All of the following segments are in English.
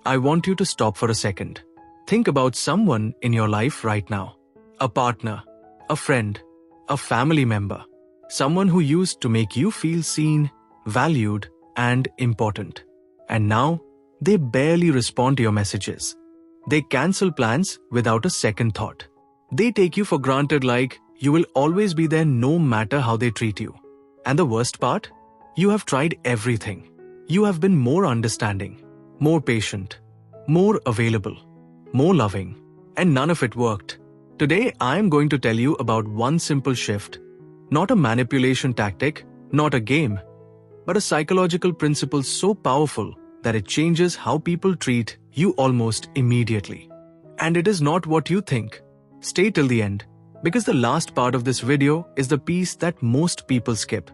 I want you to stop for a second. Think about someone in your life right now. A partner, a friend, a family member. Someone who used to make you feel seen, valued, and important. And now, they barely respond to your messages. They cancel plans without a second thought. They take you for granted like you will always be there no matter how they treat you. And the worst part? You have tried everything. You have been more understanding, more patient, more available, more loving, and none of it worked. Today, I am going to tell you about one simple shift, not a manipulation tactic, not a game, but a psychological principle so powerful that it changes how people treat you almost immediately. And it is not what you think. Stay till the end, because the last part of this video is the piece that most people skip.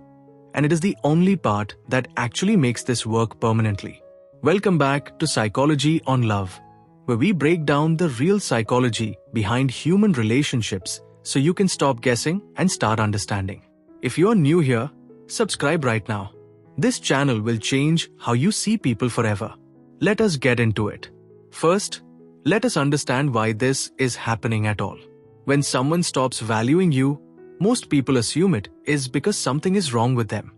And it is the only part that actually makes this work permanently. Welcome back to Psychology on Love, where we break down the real psychology behind human relationships so you can stop guessing and start understanding. If you are new here, subscribe right now. This channel will change how you see people forever. Let us get into it. First, let us understand why this is happening at all. When someone stops valuing you, most people assume it is because something is wrong with them.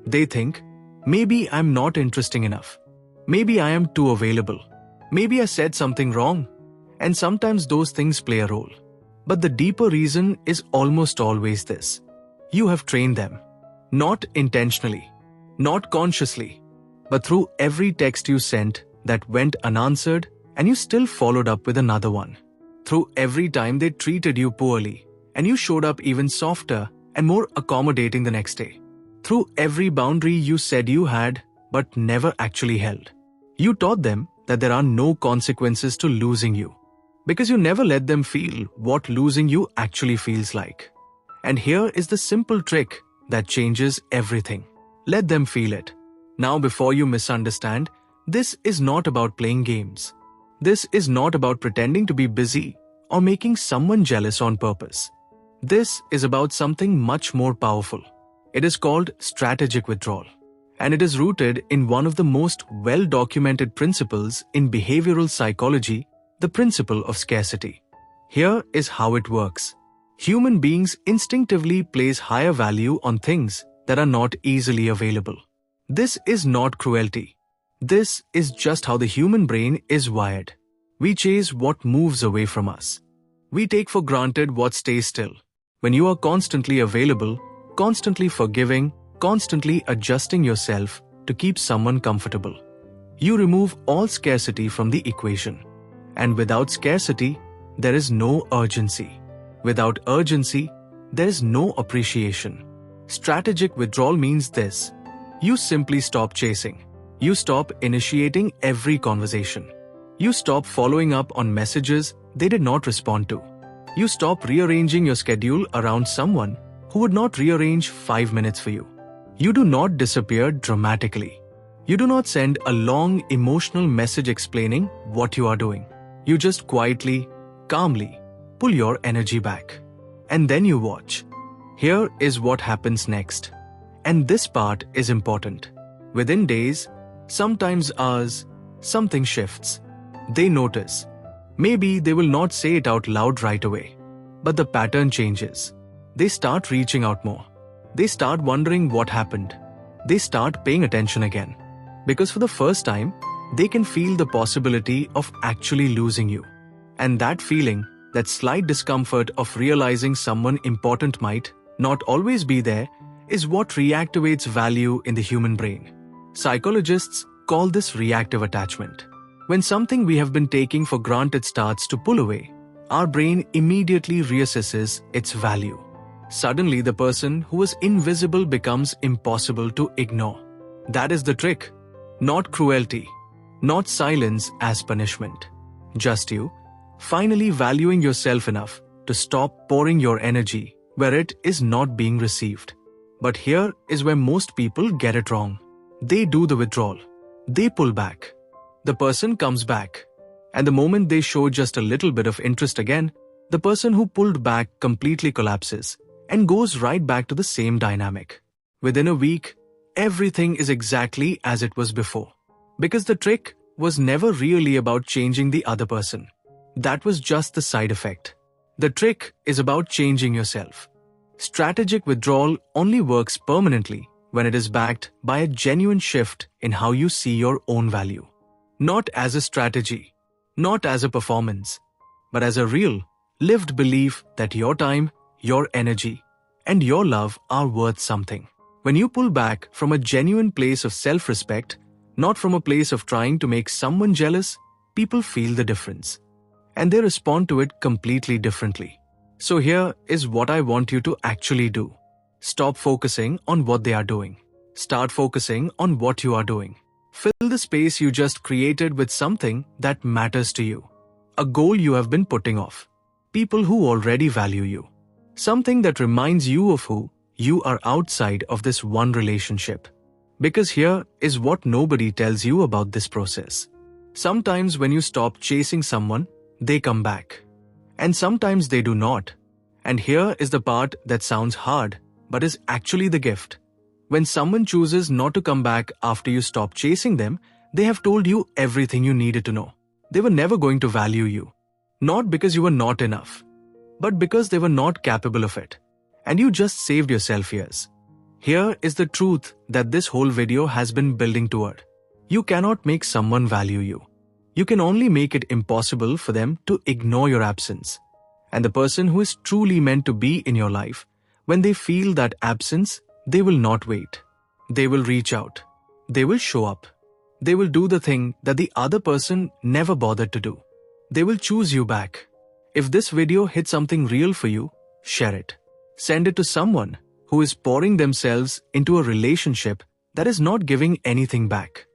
They think, maybe I'm not interesting enough. Maybe I am too available. Maybe I said something wrong. And sometimes those things play a role. But the deeper reason is almost always this. You have trained them. Not intentionally. Not consciously. But through every text you sent that went unanswered and you still followed up with another one. Through every time they treated you poorly and you showed up even softer and more accommodating the next day. Through every boundary you said you had but never actually held. You taught them that there are no consequences to losing you because you never let them feel what losing you actually feels like. And here is the simple trick that changes everything. Let them feel it. Now, before you misunderstand, this is not about playing games. This is not about pretending to be busy or making someone jealous on purpose. This is about something much more powerful. It is called strategic withdrawal. And it is rooted in one of the most well-documented principles in behavioral psychology, the principle of scarcity. Here is how it works. Human beings instinctively place higher value on things that are not easily available. This is not cruelty. This is just how the human brain is wired. We chase what moves away from us. We take for granted what stays still. When you are constantly available, constantly forgiving, constantly adjusting yourself to keep someone comfortable, you remove all scarcity from the equation. And without scarcity, there is no urgency. Without urgency, there is no appreciation. Strategic withdrawal means this. You simply stop chasing. You stop initiating every conversation. You stop following up on messages they did not respond to. You stop rearranging your schedule around someone who would not rearrange 5 minutes for you. You do not disappear dramatically. You do not send a long emotional message explaining what you are doing. You just quietly, calmly pull your energy back. And then you watch. Here is what happens next. And this part is important. Within days, sometimes hours, something shifts. They notice. Maybe they will not say it out loud right away. But the pattern changes. They start reaching out more. They start wondering what happened. They start paying attention again. Because for the first time, they can feel the possibility of actually losing you. And that feeling, that slight discomfort of realizing someone important might not always be there, is what reactivates value in the human brain. Psychologists call this reactive attachment. When something we have been taking for granted starts to pull away, our brain immediately reassesses its value. Suddenly, the person who was invisible becomes impossible to ignore. That is the trick. Not cruelty, not silence as punishment. Just you, finally valuing yourself enough to stop pouring your energy where it is not being received. But here is where most people get it wrong. They do the withdrawal. They pull back. The person comes back. And the moment they show just a little bit of interest again, the person who pulled back completely collapses and goes right back to the same dynamic. Within a week, everything is exactly as it was before. Because the trick was never really about changing the other person. That was just the side effect. The trick is about changing yourself. Strategic withdrawal only works permanently when it is backed by a genuine shift in how you see your own value. Not as a strategy, not as a performance, but as a real, lived belief that your time, your energy, and your love are worth something. When you pull back from a genuine place of self-respect, not from a place of trying to make someone jealous, people feel the difference. And they respond to it completely differently. So here is what I want you to actually do. Stop focusing on what they are doing. Start focusing on what you are doing. Fill the space you just created with something that matters to you. A goal you have been putting off. People who already value you. Something that reminds you of who you are outside of this one relationship. Because here is what nobody tells you about this process. Sometimes when you stop chasing someone, they come back. And sometimes they do not. And here is the part that sounds hard, but is actually the gift. When someone chooses not to come back after you stop chasing them, they have told you everything you needed to know. They were never going to value you. Not because you were not enough, but because they were not capable of it. And you just saved yourself years. Here is the truth that this whole video has been building toward. You cannot make someone value you. You can only make it impossible for them to ignore your absence. And the person who is truly meant to be in your life, when they feel that absence, they will not wait. They will reach out. They will show up. They will do the thing that the other person never bothered to do. They will choose you back. If this video hit something real for you, share it. Send it to someone who is pouring themselves into a relationship that is not giving anything back.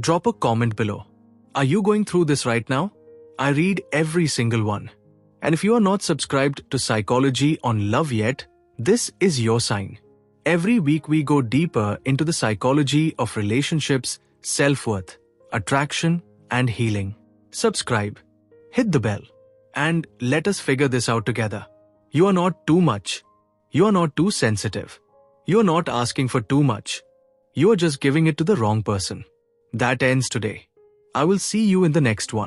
Drop a comment below. Are you going through this right now? I read every single one. And if you are not subscribed to Psychology on Love yet, this is your sign. Every week we go deeper into the psychology of relationships, self-worth, attraction, and healing. Subscribe, hit the bell, and let us figure this out together. You are not too much. You are not too sensitive. You are not asking for too much. You are just giving it to the wrong person. That ends today. I will see you in the next one.